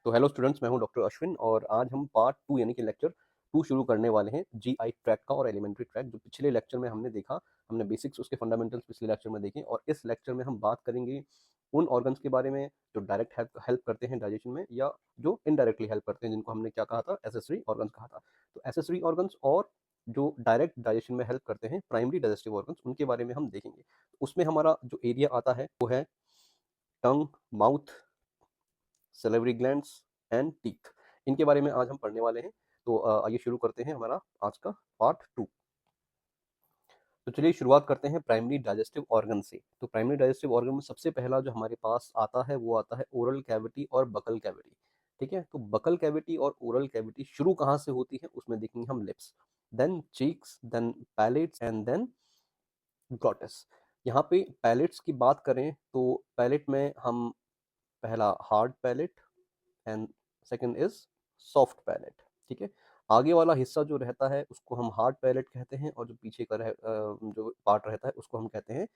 तो hello students, मैं हूं डॉक्टर अश्विन और आज हम पार्ट 2 यानी कि लेक्चर 2 शुरू करने वाले हैं जीआई ट्रैक का और एलिमेंट्री ट्रैक। जो पिछले लेक्चर में हमने देखा, हमने बेसिक्स उसके फंडामेंटल्स पिछले लेक्चर में देखे और इस लेक्चर में हम बात करेंगे उन ऑर्गन्स के बारे में जो डायरेक्ट हेल्प करते हैं डाइजेशन में या जो इनडायरेक्टली हेल्प करते हैं, जिनको हमने क्या कहा था, एसेसरी ऑर्गन्स कहा था। तो एसेसरी ऑर्गन्स और जो डायरेक्ट डाइजेशन में हेल्प करते हैं प्राइमरी डाइजेस्टिव ऑर्गन्स, उनके बारे में हम देखेंगे। उसमें हमारा जो एरिया आता है वो है tongue, mouth, salivary glands and teeth. इनके बारे में आज हम पढ़ने वाले हैं। तो आइए शुरू करते हैं हमारा आज का पार्ट 2। तो चलिए शुरुआत करते हैं प्राइमरी डाइजेस्टिव ऑर्गन से। तो प्राइमरी डाइजेस्टिव ऑर्गन में सबसे पहला जो हमारे पास आता है वो आता है ओरल कैविटी और बकल कैविटी। ठीक है, तो बकल कैविटी और ओरल कैविटी शुरू कहाँ से होती है, उसमें देखेंगे हम lips, then cheeks, then palates and then glottis. यहाँ पे पैलेट्स की बात करें तो पैलेट में हम पहला hard palate and second is soft palate. ठीक है, आगे वाला हिस्सा जो रहता है उसको हम हार्ड पैलेट कहते हैं और जो पीछे का जो पार्ट रहता है उसको हम कहते हैं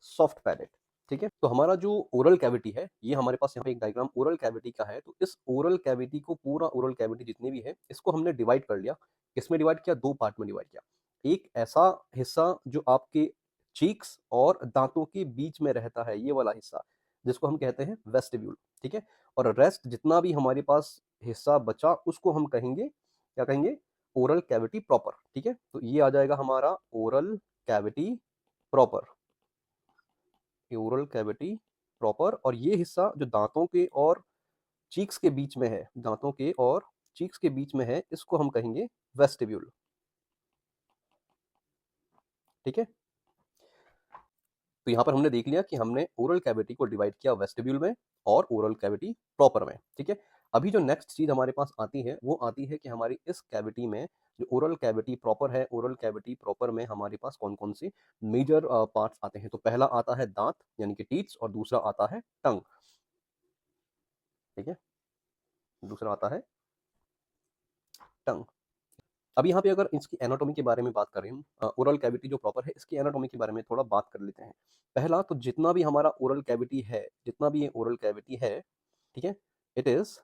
सॉफ्ट पैलेट। ठीक है, तो हमारा जो ओरल कैविटी है, ये हमारे पास यहाँ पे एक डायग्राम ओरल कैविटी का है। तो इस ओरल कैविटी को, पूरा ओरल कैविटी जितनी भी है, इसको हमने डिवाइड कर लिया। किसमें डिवाइड किया? दो पार्ट में डिवाइड किया। एक ऐसा हिस्सा जो आपके चीक्स और दांतों के बीच में रहता है, ये वाला हिस्सा, जिसको हम कहते हैं वेस्टिब्यूल। ठीक है, और रेस्ट जितना भी हमारे पास हिस्सा बचा उसको हम कहेंगे, क्या कहेंगे? Oral cavity proper. ठीक है, तो ये आ जाएगा हमारा oral cavity proper, oral cavity proper. और ये हिस्सा जो दांतों के और चीक्स के बीच में है, दांतों के और चीक्स के बीच में है, इसको हम कहेंगे वेस्टिब्यूल। ठीक है, तो यहाँ पर हमने देख लिया कि हमने ओरल कैविटी को डिवाइड किया वेस्टिब्यूल में और ओरल कैविटी प्रॉपर में। ठीक है, अभी जो नेक्स्ट चीज हमारे पास आती है वो आती है कि हमारी इस कैविटी में जो ओरल कैविटी प्रॉपर है, ओरल कैविटी प्रॉपर में हमारे पास कौन कौन से मेजर पार्ट्स आते हैं। तो पहला आता है दांत यानी कि टीथ्स और दूसरा आता है टंग। ठीक है, दूसरा आता है टंग। अब यहाँ पे अगर इसकी एनाटॉमी के बारे में बात करें हम, ओरल कैविटी जो प्रॉपर है, इसकी एनाटॉमी के बारे में थोड़ा बात कर लेते हैं। पहला तो जितना भी हमारा ओरल कैविटी है, जितना भी ये ओरल कैविटी है, ठीक है, it is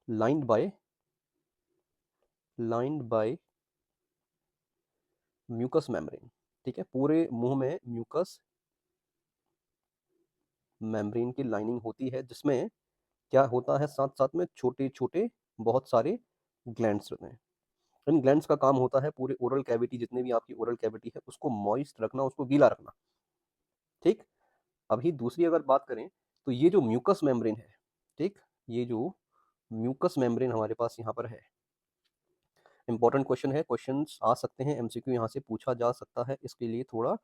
lined by mucus membrane. ठीक है, पूरे मुंह में म्यूकस मेम्ब्रेन की लाइनिंग होती है, जिसमें क्या होता है, साथ साथ में छोटे छोटे बहुत सारे ग्लैंड्स होते हैं। इन ग्लैंड्स का काम होता है पूरे ओरल कैविटी, जितने भी आपकी ओरल कैविटी है, उसको मॉइस्ट रखना, उसको गीला रखना। ठीक, अभी दूसरी अगर बात करें तो ये जो म्यूकस मेम्ब्रेन है, ठीक, ये जो म्यूकस मेम्ब्रेन हमारे पास यहाँ पर है, इंपॉर्टेंट क्वेश्चन है, क्वेश्चंस आ सकते हैं, एमसीक्यू यहाँ से पूछा जा सकता है, इसके लिए थोड़ा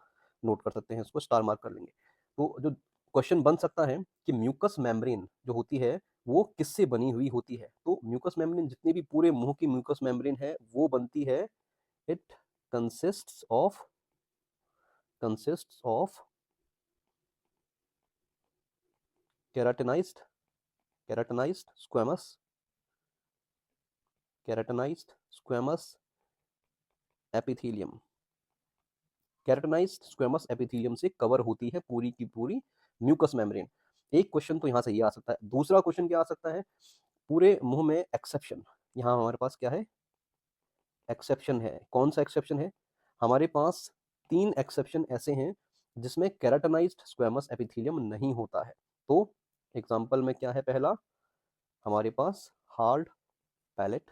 नोट कर सकते हैं, इसको स्टार मार्क कर लेंगे। तो जो क्वेश्चन बन सकता है कि म्यूकस मेम्ब्रेन जो होती है वो किससे बनी हुई होती है। तो म्यूकस मेम्ब्रेन, जितनी भी पूरे मुंह की म्यूकस मेम्ब्रेन है, वो बनती है, it consists of keratinized squamous epithelium. Keratinized squamous epithelium से कवर होती है पूरी की पूरी म्यूकस मेम्ब्रेन। एक क्वेश्चन तो यहाँ से ये आ सकता है। दूसरा क्वेश्चन क्या आ सकता है, पूरे मुंह में एक्सेप्शन, यहाँ हमारे पास क्या है, एक्सेप्शन है। कौन सा एक्सेप्शन है? हमारे पास 3 एक्सेप्शन ऐसे हैं जिसमें केराटिनाइज्ड स्क्वेमस एपिथेलियम नहीं होता है। तो एग्जांपल में क्या है, पहला हमारे पास hard palate,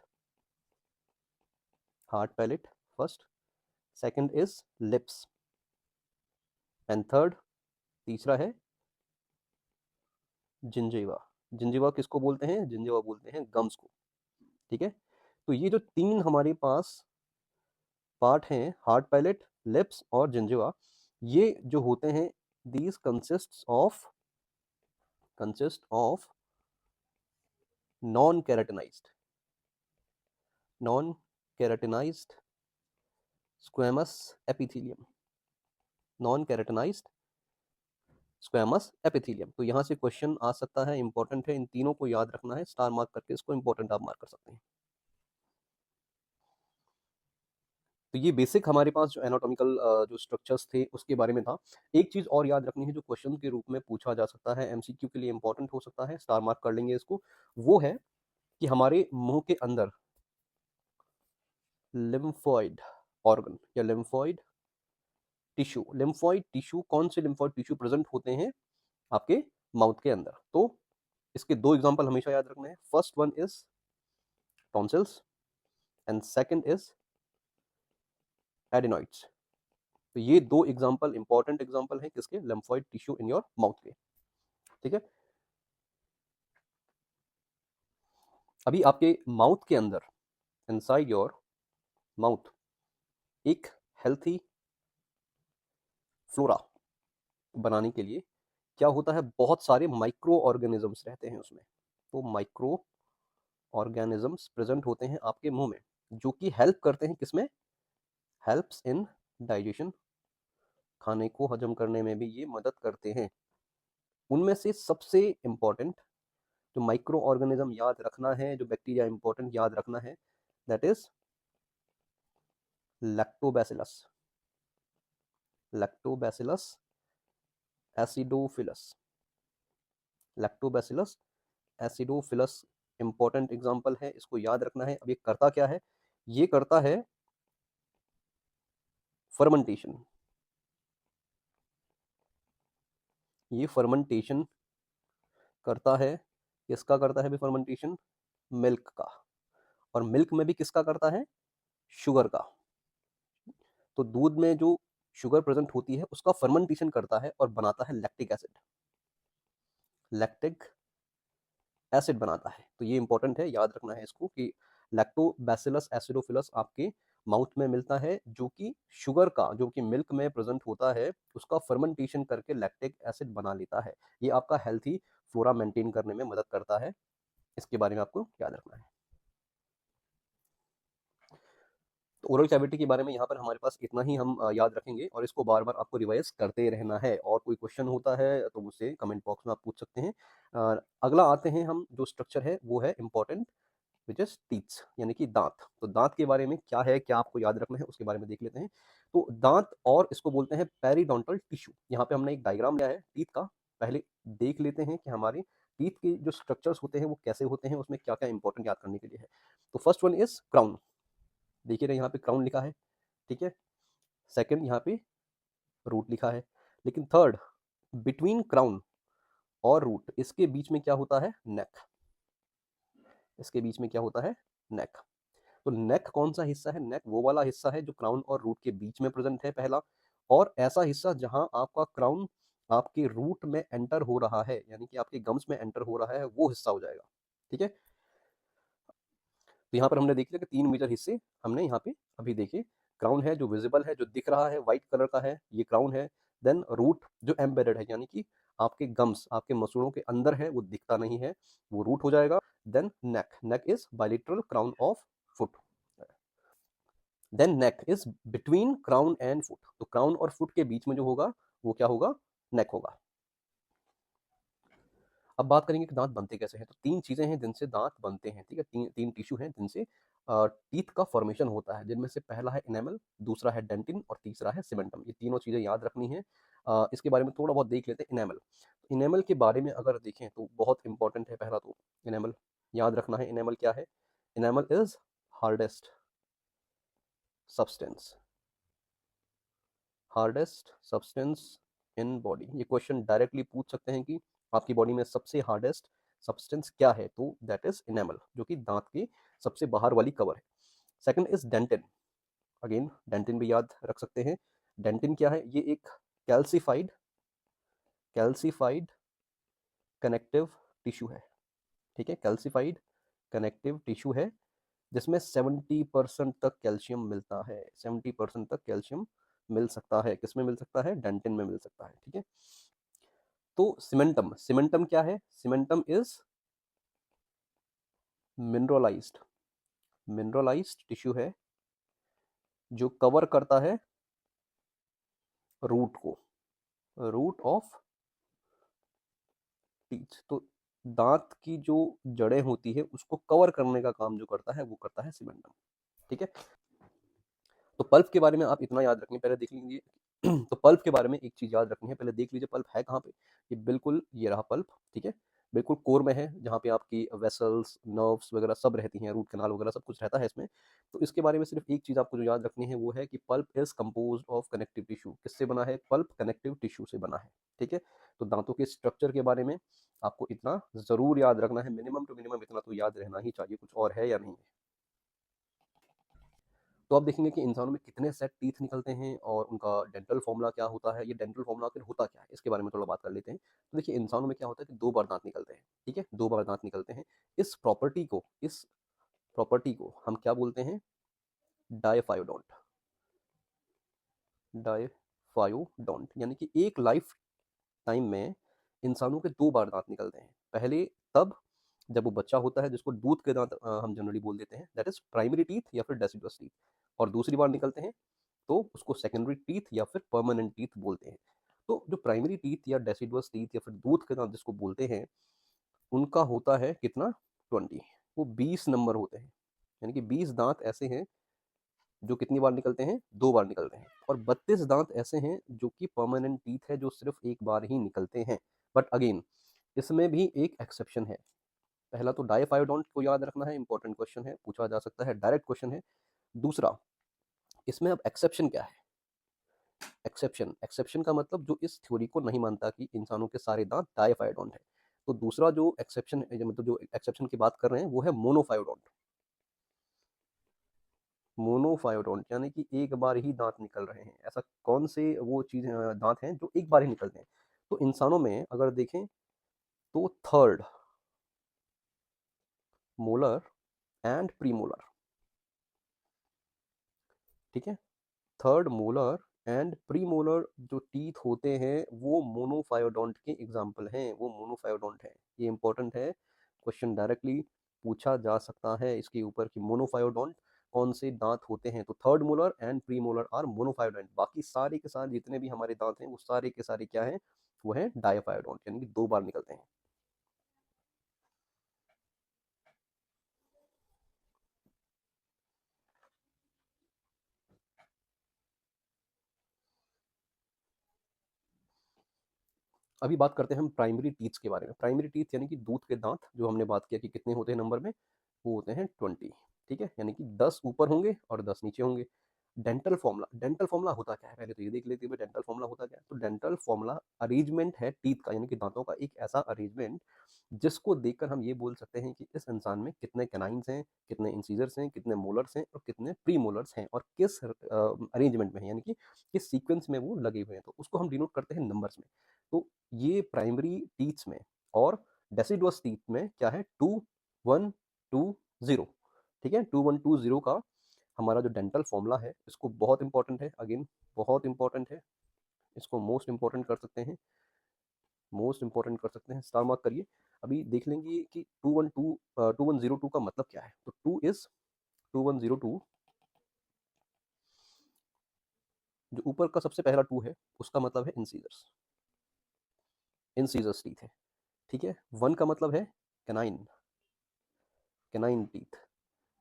first, second is lips and third, तीसरा है जिंजीवा। जिंजीवा किसको बोलते हैं? जिंजीवा बोलते हैं गम्स को। ठीक है, तो ये जो 3 हमारे पास पार्ट हैं, हार्ड पैलेट, लिप्स और जिंजीवा, ये जो होते हैं, these consist of non keratinized squamous epithelium, non keratinized squamous epithelium. तो यहाँ से क्वेश्चन आ सकता है, इंपॉर्टेंट है, इन तीनों को याद रखना है, स्टार मार्क करके इसको इंपॉर्टेंट आप मार्क कर सकते हैं। तो ये बेसिक हमारे पास जो एनाटॉमिकल जो स्ट्रक्चर्स थे उसके बारे में था। एक चीज़ और याद रखनी है जो क्वेश्चन के रूप में पूछा जा सकता है, एमसीक्यू के लिए इंपॉर्टेंट हो सकता है, स्टार मार्क कर लेंगे इसको, वो है कि हमारे मुंह के अंदर लिम्फोइड ऑर्गन या लिम्फोइड टिश्यू कौन से लिम्फोइड टिश्यू प्रेजेंट होते हैं आपके माउथ के अंदर। तो इसके दो एग्जांपल हमेशा याद रखने हैं। First one is tonsils and second is adenoids. तो ये दो एग्जांपल इंपॉर्टेंट एग्जांपल हैं किसके, lymphoid tissue in your mouth के। ठीक है, अभी आपके माउथ के अंदर, इनसाइड योर माउथ, एक हेल्थी फ्लोरा बनाने के लिए क्या होता है, बहुत सारे माइक्रो ऑर्गेनिजम्स रहते हैं उसमें। तो माइक्रो ऑर्गेनिजम्स प्रेजेंट होते हैं आपके मुंह में, जो कि हेल्प करते हैं किसमें, हेल्प्स इन डाइजेशन, खाने को हजम करने में भी ये मदद करते हैं। उनमें से सबसे इंपॉर्टेंट जो माइक्रो ऑर्गेनिज्म याद रखना है, जो बैक्टीरिया इंपॉर्टेंट याद रखना है, that is lactobacillus, lactobacillus acidophilus, lactobacillus acidophilus important example है, इसको याद रखना है। अब ये करता क्या है, ये करता है फर्मेंटेशन, ये फर्मेंटेशन करता है, किसका करता है भी फर्मेंटेशन, मिल्क का, और मिल्क में भी किसका करता है, शुगर का। तो दूध में जो शुगर प्रेजेंट होती है उसका फर्मेंटेशन करता है और बनाता है लैक्टिक एसिड, लैक्टिक एसिड बनाता है। तो ये इंपॉर्टेंट है, याद रखना है इसको कि लैक्टोबैसिलस एसिडोफिलस आपके माउथ में मिलता है, जो कि शुगर का, जो कि मिल्क में प्रेजेंट होता है, उसका फर्मेंटेशन करके लैक्टिक एसिड बना लेता है। ये आपका हेल्थी फ्लोरा मेंटेन करने में मदद करता है, इसके बारे में आपको याद रखना है। तो ओरल कैविटी के बारे में यहाँ पर हमारे पास इतना ही हम याद रखेंगे, और इसको बार बार आपको रिवाइज करते रहना है। और कोई क्वेश्चन होता है तो मुझसे कमेंट बॉक्स में आप पूछ सकते हैं। अगला आते हैं हम, जो स्ट्रक्चर है वो है इंपॉर्टेंट, विच इज टीथ्स, यानी कि दांत। तो दांत के बारे में क्या है, क्या आपको याद रखना है, उसके बारे में देख लेते हैं। तो दांत, और इसको बोलते हैं पेरिडोंटल टिश्यू। यहाँ पे हमने एक डायग्राम लिया है टीथ का, पहले देख लेते हैं कि हमारे टीथ के जो स्ट्रक्चर्स होते हैं वो कैसे होते हैं, उसमें क्या क्या इंपॉर्टेंट याद करने के लिए है। तो फर्स्ट वन इज क्राउन, देखिए ना यहाँ पे क्राउन लिखा है, ठीक है। सेकंड यहाँ पे रूट लिखा है, लेकिन थर्ड, बिटवीन क्राउन और रूट, इसके बीच में क्या होता है, नेक, इसके बीच में क्या होता है, नेक। तो नेक कौन सा हिस्सा है, नेक वो वाला हिस्सा है जो क्राउन और रूट के बीच में प्रेजेंट है, पहला। और ऐसा हिस्सा जहां आपका क्राउन आपके रूट में एंटर हो रहा है, यानी कि आपके गम्स में एंटर हो रहा है, वो हिस्सा हो जाएगा, ठीक है। तो यहाँ पर हमने देख लिया कि तीन मेजर हिस्से हमने यहाँ पे अभी देखे। क्राउन है जो विजिबल है, जो दिख रहा है, व्हाइट कलर का है, ये क्राउन है। देन रूट जो एम्बेडेड है, यानी कि आपके गम्स, आपके मसूड़ों के अंदर है, वो दिखता नहीं है, वो रूट हो जाएगा। Then neck, neck is bilateral crown of foot. Then neck is between crown and foot, तो क्राउन और फुट के बीच में जो होगा वो क्या होगा, नेक होगा। अब बात करेंगे कि दांत बनते कैसे हैं। तो तीन चीजें हैं जिनसे दांत बनते हैं, ठीक है, तीन तीन टिश्यू हैं जिनसे टीथ का फॉर्मेशन होता है, जिनमें से पहला है इनेमल, दूसरा है डेंटिन, और तीसरा है सीमेंटम। ये तीनों चीजें याद रखनी है। इसके बारे में थोड़ा बहुत देख लेते हैं। इनेमल, इनेमल के बारे में अगर देखें तो बहुत इंपॉर्टेंट है। पहला तो इनेमल याद रखना है, इनेमल क्या है, enamel is hardest substance, hardest substance in body. ये क्वेश्चन डायरेक्टली पूछ सकते हैं कि आपकी बॉडी में सबसे हार्डेस्ट सब्सटेंस क्या है, तो दैट इज इनेमल, जो कि दांत के सबसे बाहर वाली कवर है। Second is dentin, again dentin भी याद रख सकते हैं। डेंटिन क्या है, ये एक कैल्सिफाइड, कैल्सिफाइड कनेक्टिव टिश्यू है, ठीक है, कैल्सिफाइड कनेक्टिव टिश्यू है, जिसमें 70% तक कैल्शियम मिलता है, 70% तक कैल्शियम मिल सकता है। किसमें मिल सकता है, डेंटिन में मिल सकता है, ठीक है। तो सीमेंटम, सीमेंटम क्या है, सीमेंटम इज मिनरलाइज्ड, मिनरलाइज्ड टिश्यू है जो कवर करता है रूट को, रूट ऑफ टीथ। तो दांत की जो जड़ें होती है उसको कवर करने का काम जो करता है वो करता है सीमेंटम, ठीक है। तो तो पल्प के बारे में आप इतना याद रखिए, पहले देख लीजिए। तो पल्प के बारे में एक चीज़ याद रखनी है, पहले देख लीजिए पल्प है कहाँ पे। ये बिल्कुल ये रहा पल्प, ठीक है, बिल्कुल कोर में है, जहाँ पे आपकी वेसल्स, नर्व्स वगैरह सब रहती हैं, रूट कैनाल वगैरह सब कुछ रहता है इसमें। तो इसके बारे में सिर्फ एक चीज़ आपको जो याद रखनी है वो है कि pulp is composed of connective tissue. किससे बना है पल्प? कनेक्टिव टिश्यू से बना है, ठीक है। तो दांतों के स्ट्रक्चर के बारे में आपको इतना ज़रूर याद रखना है, मिनिमम टू मिनिमम इतना तो याद रहना ही चाहिए, कुछ और है या नहीं है। तो आप देखेंगे कि इंसानों में कितने सेट टीथ निकलते हैं और उनका डेंटल फॉर्मूला क्या होता है। ये डेंटल फॉर्मूला आखिर होता क्या है, इसके बारे में थोड़ा बात कर लेते हैं। तो देखिए इंसानों में क्या होता है कि 2 बार दांत निकलते हैं, ठीक है, 2 बार दांत निकलते हैं। इस प्रॉपर्टी को हम क्या बोलते हैं? डायफायोडोंट। डायफायोडोंट यानी कि एक लाइफ टाइम में इंसानों के 2 बार दांत निकलते हैं। पहले तब जब वो बच्चा होता है, जिसको दूध के दांत हम जनरली बोल देते हैं, दैट इज प्राइमरी टीथ या फिर डेसिडुअस टीथ। और दूसरी बार निकलते हैं तो उसको सेकेंडरी टीथ या फिर परमानेंट टीथ बोलते हैं। तो जो प्राइमरी टीथ या डेसिडुअस टीथ या फिर दूध के दांत जिसको बोलते हैं, उनका होता है कितना? 20। वो 20 नंबर होते हैं, यानी कि 20 दांत ऐसे हैं जो कितनी बार निकलते हैं? 2 बार निकलते हैं। और 32 दांत ऐसे हैं जो कि परमानेंट टीथ है, जो सिर्फ एक बार ही निकलते हैं। बट अगेन इसमें भी एक एक्सेप्शन है। पहला तो डायफायोडोंट को याद रखना है, इंपॉर्टेंट क्वेश्चन है, पूछा जा सकता है, डायरेक्ट क्वेश्चन है। दूसरा, इसमें अब एक्सेप्शन क्या है? एक्सेप्शन का मतलब जो इस थ्योरी को नहीं मानता कि इंसानों के सारे दांत डायफायोडोंट है। तो दूसरा जो एक्सेप्शन है, मतलब जो एक्सेप्शन की बात कर रहे हैं, वो है मोनोफायोडोंट। मोनोफायोडोंट यानी कि एक बार ही दांत निकल रहे हैं। ऐसा कौन से वो चीज दांत हैं जो एक बार ही निकलते हैं? तो इंसानों में अगर देखें तो थर्ड मोलर एंड प्रीमोलर, ठीक है, थर्ड मोलर एंड प्रीमोलर जो टीथ होते हैं वो मोनोफायोडोंट के एग्जाम्पल हैं, वो मोनोफायोडोंट है। ये इंपॉर्टेंट है, क्वेश्चन डायरेक्टली पूछा जा सकता है इसके ऊपर कि मोनोफायोडोंट कौन से दांत होते हैं। तो third molar and pre molar are monophyodont. बाकी सारे के सारे जितने भी हमारे दांत हैं वो सारे के सारे क्या हैं? वो है डायफायोडोंट, यानी कि 2 बार निकलते हैं। अभी बात करते हैं हम प्राइमरी टीथ के बारे में। प्राइमरी टीथ यानी कि दूध के दांत, जो हमने बात किया कि कितने होते हैं नंबर में, वो होते हैं 20, ठीक है, यानी कि 10 ऊपर होंगे और 10 नीचे होंगे। डेंटल फॉर्मूला होता क्या है, पहले तो ये देख लेते हैं डेंटल फॉर्मूला होता क्या है। तो डेंटल फॉर्मूला अरेंजमेंट है टीथ का, यानी कि दांतों का एक ऐसा अरेंजमेंट जिसको देखकर हम ये बोल सकते हैं कि इस इंसान में कितने कैनाइन्स हैं, कितने इंसीजर्स हैं, कितने मोलर्स हैं और कितने प्री मोलर्स हैं, और किस अरेंजमेंट में है, यानी कि किस सीक्वेंस में वो लगे हुए हैं। तो उसको हम डिनोट करते हैं नंबर्स में। तो ये प्राइमरी टीथ्स में। और डेसिडुअस टीथ में क्या है? 2 1 2 0, ठीक है। 2 1 2 0 का हमारा जो डेंटल फॉर्मूला है, इसको बहुत इंपॉर्टेंट है, अगेन बहुत इंपॉर्टेंट है, इसको मोस्ट इंपॉर्टेंट कर सकते हैं, मोस्ट इंपॉर्टेंट कर सकते हैं, स्टार मार्क करिए। अभी देख लेंगे कि 2102 का मतलब क्या है। तो 2102, जो ऊपर का सबसे पहला 2 है उसका मतलब है इंसीजर्स, इंसीजर्स टीथ है, ठीक है। 1 का मतलब है canine, canine teeth.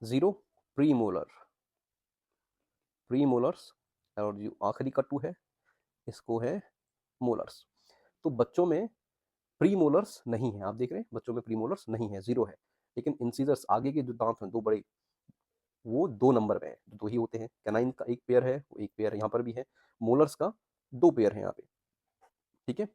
0 pre molar, pre molars. और जो आखिरी का 2 है इसको है मोलर्स। तो बच्चों में प्री मोलर्स नहीं है, आप देख रहे हैं बच्चों में प्री मोलर्स नहीं है, 0 है। लेकिन इंसीजर्स आगे के जो दांत हैं 2 बड़े, वो 2 नंबर में है, 2 ही होते हैं। कैनाइन का एक पेयर है, वो एक पेयर यहाँ पर भी है। मोलर्स का 2 पेयर है यहाँ पे, ठीक है।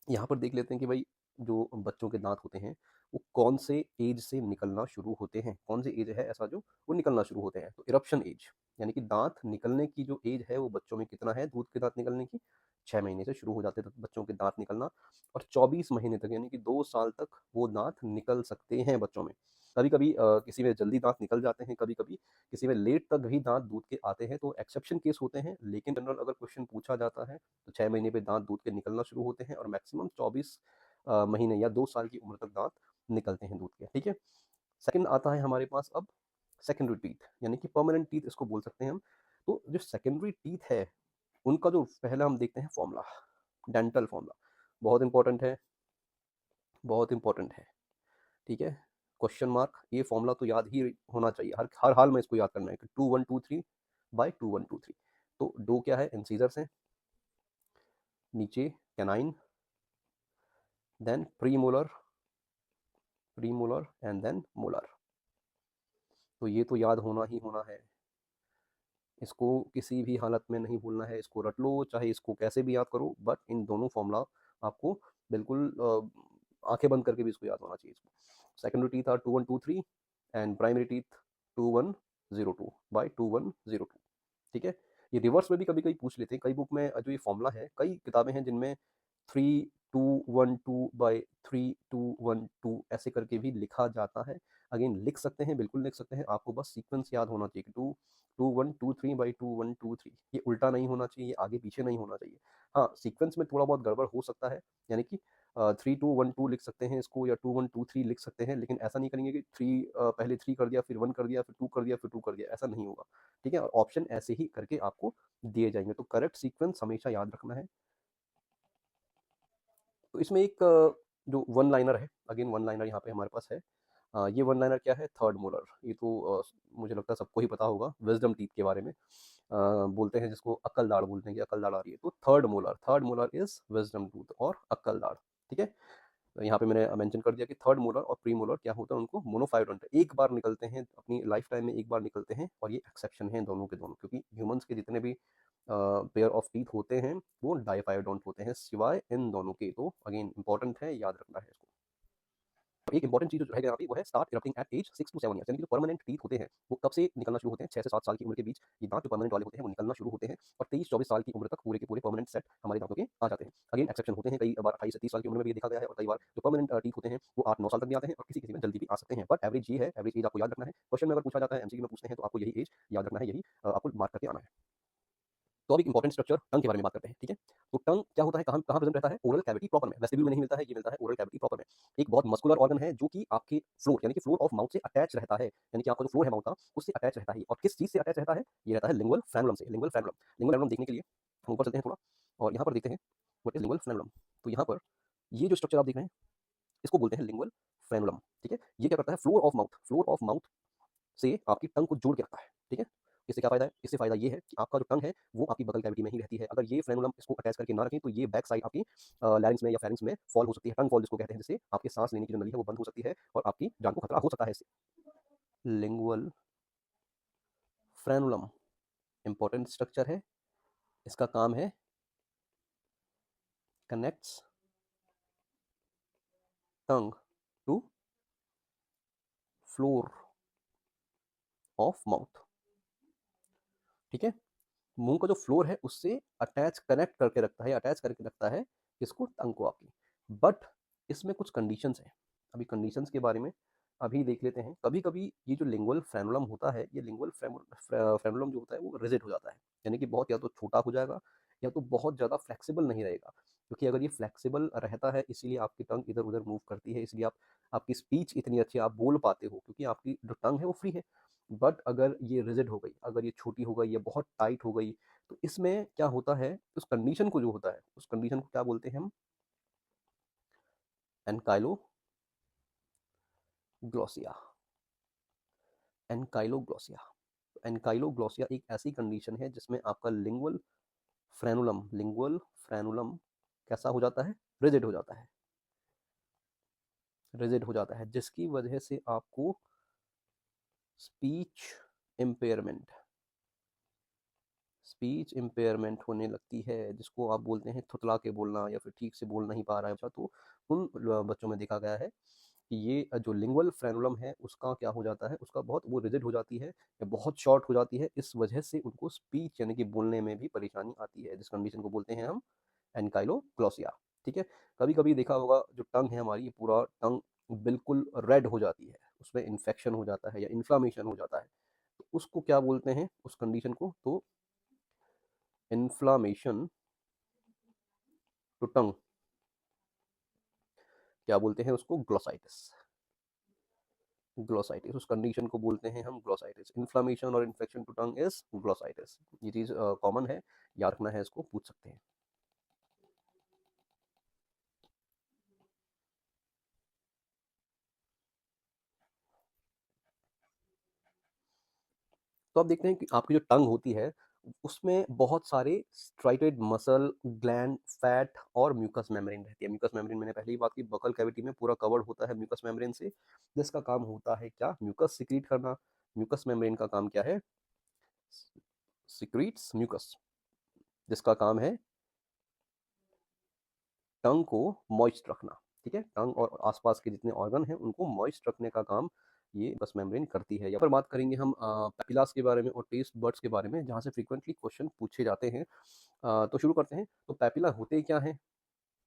यहाँ पर देख लेते हैं कि भाई जो बच्चों के दांत होते हैं वो कौन से एज से निकलना शुरू होते हैं, कौन सी एज है ऐसा जो वो निकलना शुरू होते हैं। तो इरप्शन एज, यानी कि दांत निकलने की जो एज है वो बच्चों में कितना है, दूध के दांत निकलने की? 6 महीने से शुरू हो जाते हैं बच्चों के दांत निकलना, और 24 महीने तक, यानी कि 2 साल तक वो दांत निकल सकते हैं बच्चों में। कभी कभी किसी में जल्दी दांत निकल जाते हैं, कभी कभी किसी में लेट तक भी दांत दूध के आते हैं, तो एक्सेप्शन केस होते हैं। लेकिन जनरल अगर क्वेश्चन पूछा जाता है तो 6 महीने पे दांत दूध के निकलना शुरू होते हैं, और मैक्सिमम 24 महीने या 2 साल की उम्र तक दांत निकलते हैं दूध के, ठीक है। सेकंड आता है हमारे पास अब सेकेंडरी टीथ, यानी कि परमानेंट टीथ इसको बोल सकते हैं हम। तो जो सेकेंडरी टीथ है उनका जो पहला हम देखते हैं फॉर्मूला, डेंटल फॉर्मूला, बहुत इंपॉर्टेंट है, बहुत इंपॉर्टेंट है, ठीक है। क्वेश्चन मार्क, ये फॉर्मूला तो याद ही होना चाहिए, हर हर हाल में इसको याद करना है कि 2123 बाय 2123। तो डो क्या है, इंसीजर्स हैं, नीचे canine, then premolar, premolar and then molar. तो ये तो याद होना ही होना है, इसको किसी भी हालत में नहीं भूलना है, इसको रट लो, चाहे इसको कैसे भी याद करो, बट इन दोनों फॉर्मूला आपको बिल्कुल आंखें बंद करके भी इसको याद होना चाहिए। इसको secondary teeth are 2123 and primary teeth 2102 by 2102। ठीक है, ये रिवर्स में भी कभी कभी पूछ लेते हैं, कई बुक में जो ये फॉर्मूला है, कई किताबें हैं जिनमें 3212 बाय 3212 ऐसे करके भी लिखा जाता है। अगेन लिख सकते हैं, बिल्कुल लिख सकते हैं, आपको बस सीक्वेंस याद होना चाहिए कि 2123 बाई 2123, ये उल्टा नहीं होना चाहिए, ये आगे पीछे नहीं होना चाहिए। हाँ, सीक्वेंस में थोड़ा बहुत गड़बड़ हो सकता है, यानी कि 3212 लिख सकते हैं इसको, या 2123 लिख सकते हैं, लेकिन ऐसा नहीं करेंगे कि पहले 3 कर दिया, फिर 1 कर दिया, फिर 2 कर दिया, फिर 2 कर दिया, ऐसा नहीं होगा। ठीक है, ऑप्शन ऐसे ही करके आपको दिए जाएंगे, तो करेक्ट सीक्वेंस हमेशा याद रखना है। तो इसमें एक जो वन लाइनर है, अगेन वन लाइनर यहाँ पे हमारे पास है। ये वन लाइनर क्या है, थर्ड मोलर। ये तो मुझे लगता है सबको ही पता होगा, विजडम टीथ के बारे में बोलते हैं, जिसको अक्ल दाढ़ बोलते हैं कि अक्ल दाढ़ आ रही है, तो third molar is wisdom tooth और अक्ल दाढ़। ठीक है, तो यहाँ पे मैंने मेंशन कर दिया कि थर्ड मोलर और प्री मोलर क्या होता है, उनको मोनोफाइडोंट एक बार निकलते हैं, अपनी लाइफ टाइम में एक बार निकलते हैं, और ये एक्सेप्शन है दोनों के दोनों, क्योंकि ह्यूमंस के जितने भी पेयर ऑफ टीथ होते हैं वो डाइफाइडोंट होते हैं, सिवाय इन दोनों के। तो अगेन इंपॉर्टेंट है, याद रखना है इसको। एक इंपॉर्टेंट चीज जो है यहाँ पे वो है start erupting at age 6 to 7 years, यानी कि जो परमानेंट टीथ होते हैं वो कब से निकलना शुरू होते हैं, 6 से 7 साल की उम्र के बीच ये दांत जो परमानेंट वाले होते हैं वो निकलना शुरू होते हैं, और 23-24 साल की उम्र तक पूरे के पूरे परमानेंट सेट हमारे दांतों के आ जाते हैं। अगेन एक्सेप्शन होते हैं, कई बार 28 से 30 साल की उम्र में भी देखा गया है, और कई बार जो परमानेंट टीथ होते हैं वो 8-9 साल तक भी आते हैं, और किसी किसी में जल्दी भी आ सकते हैं, बट एवरेज ये है, एवरेज एज आपको याद रखना है। क्वेश्चन में अगर पूछा जाता है, एमसीक्यू में पूछते हैं, तो आपको यही एज याद रखना है, यही आपको मार्क करके आना है। तो अब एक इंपॉर्टेंट स्ट्रक्चर टंग के बारे में बात करते हैं। ठीक है, तो टंग क्या होता है, कहाँ कहाँ प्रेजेंट रहता है, ओरल कैविटी प्रॉपर में, वेस्टिब्यूल में नहीं मिलता है, ये मिलता है ओरल कैविटी प्रॉपर में। एक बहुत मस्कुलर ऑर्गन है जो कि आपके फ्लोर, यानी कि फ्लोर ऑफ माउथ से अटैच रहता है, यानी कि आपका जो फ्लोर है माउथ का उससे अटैच रहता है, और किस चीज से अटैच रहता है, ये रहता है लिंगुअल फ्रेनुलम से। लिंगुअल फ्रेनुलम, लिंगुअल फ्रेनुलम देखने के लिए हम ऊपर चलते हैं थोड़ा, और यहाँ पर देखते हैं व्हाट इज लिंगुअल फ्रेनुलम। तो यहाँ पर ये जो स्ट्रक्चर आप देख रहे हैं इसको बोलते हैं लिंगुअल फ्रेनुलम। ठीक है, ये क्या करता है, फ्लोर ऑफ माउथ से आपकी टंग को जोड़ के रखता है। ठीक है, इससे क्या फायदा है, इससे फायदा ये है कि आपका जो टंग है वो आपकी बगल कैविटी में ही रहती है। अगर ये फ्रेनुलम इसको अटैच करके ना रखें तो ये बैक साइड आपकी लैरिंक्स में या फेरिंक्स में फॉल हो सकती है, टंग फॉल जिसको कहते हैं, जिससे आपके सांस लेने की जो नली है वो बंद हो सकती है और आपकी जान को खतरा हो सकता है इससे। लिंगुअल फ्रेनुलम इंपॉर्टेंट स्ट्रक्चर है, इसका काम है connects tongue to floor of mouth. ठीक है, मुंह का जो फ्लोर है उससे कनेक्ट करके रखता है, अटैच करके रखता है इसको, टंग को आपकी। बट इसमें कुछ कंडीशंस हैं, अभी कंडीशंस के बारे में अभी देख लेते हैं। कभी कभी ये जो लिंगुअल फ्रेनुलम होता है, ये लिंगुअल फ्रेनुलम जो होता है वो रिजिड हो जाता है, यानी कि बहुत या तो छोटा हो जाएगा या तो बहुत ज़्यादा फ्लेक्सिबल नहीं रहेगा। क्योंकि अगर ये फ्लेक्सिबल रहता है, इसीलिए आपकी टंग इधर उधर मूव करती है, इसलिए आप आपकी स्पीच इतनी अच्छी आप बोल पाते हो, क्योंकि आपकी जो टंग है वो फ्री है। बट अगर ये रिजिड हो गई, अगर ये छोटी हो गई या बहुत टाइट हो गई, तो इसमें क्या होता है, उस कंडीशन को जो होता है उस कंडीशन को क्या बोलते हैं हम, एनकाइलोग्लोसिया। एनकाइलोग्लोसिया, एनकाइलोग्लोसिया एक ऐसी कंडीशन है जिसमें आपका लिंगुअल फ्रेनुलम कैसा हो जाता है, रिजिड हो जाता है, रिजिड हो जाता है, जिसकी वजह से आपको स्पीच इम्पेयरमेंट स्पीच इम्पेयरमेंट होने लगती है, जिसको आप बोलते हैं थुतला के बोलना, या फिर ठीक से बोल नहीं पा रहा है बच्चा। तो उन बच्चों में देखा गया है कि ये जो लिंगुअल फ्रेनुलम है उसका क्या हो जाता है, उसका बहुत वो रिजिड हो जाती है या बहुत शॉर्ट हो जाती है, इस वजह से उनको स्पीच यानी कि बोलने में भी परेशानी आती है, जिस कंडीशन को बोलते हैं हम एनकाइलोग्लोसिया। ठीक है, कभी कभी देखा होगा जो टंग है हमारी, पूरा टंग बिल्कुल रेड हो जाती है, उसमें इन्फेक्शन हो जाता है या इन्फ्लामेशन हो जाता है, तो उसको क्या बोलते हैं उस कंडीशन को, तो इन्फ्लामेशन टू टंग, क्या बोलते हैं उसको, ग्लोसाइटिस। ग्लोसाइटिस उस कंडीशन को बोलते हैं हम ग्लोसाइटिस। इन्फ्लामेशन और infection to tongue is glossitis. ये चीज कॉमन है, याद रखना है, इसको पूछ सकते हैं। तो आप देखते हैं कि आपकी जो टंग होती है उसमें बहुत सारे स्ट्राइटेड मसल, ग्लैंड, फैट और म्यूकस मेम्ब्रेन रहती है। म्यूकस मेम्ब्रेन मैंने पहले ही बात की, बकल कैविटी में पूरा कवर्ड होता है म्यूकस मेम्ब्रेन से, जिसका काम होता है क्या, म्यूकस सिक्रीट करना। म्यूकस मेम्ब्रेन का काम क्या है, सिक्रीट्स म्यूकस, जिसका काम है टंग को मॉइस्ट रखना। ठीक है, टंग और आसपास के जितने ऑर्गन हैं उनको मॉइस्ट रखने का काम ये बस मेम्ब्रेन करती है। यहाँ पर बात करेंगे हम पैपिलास के बारे में और टेस्ट बर्ड्स के बारे में, जहाँ से फ्रीक्वेंटली क्वेश्चन पूछे जाते हैं। तो शुरू करते हैं। तो पैपिला होते क्या हैं,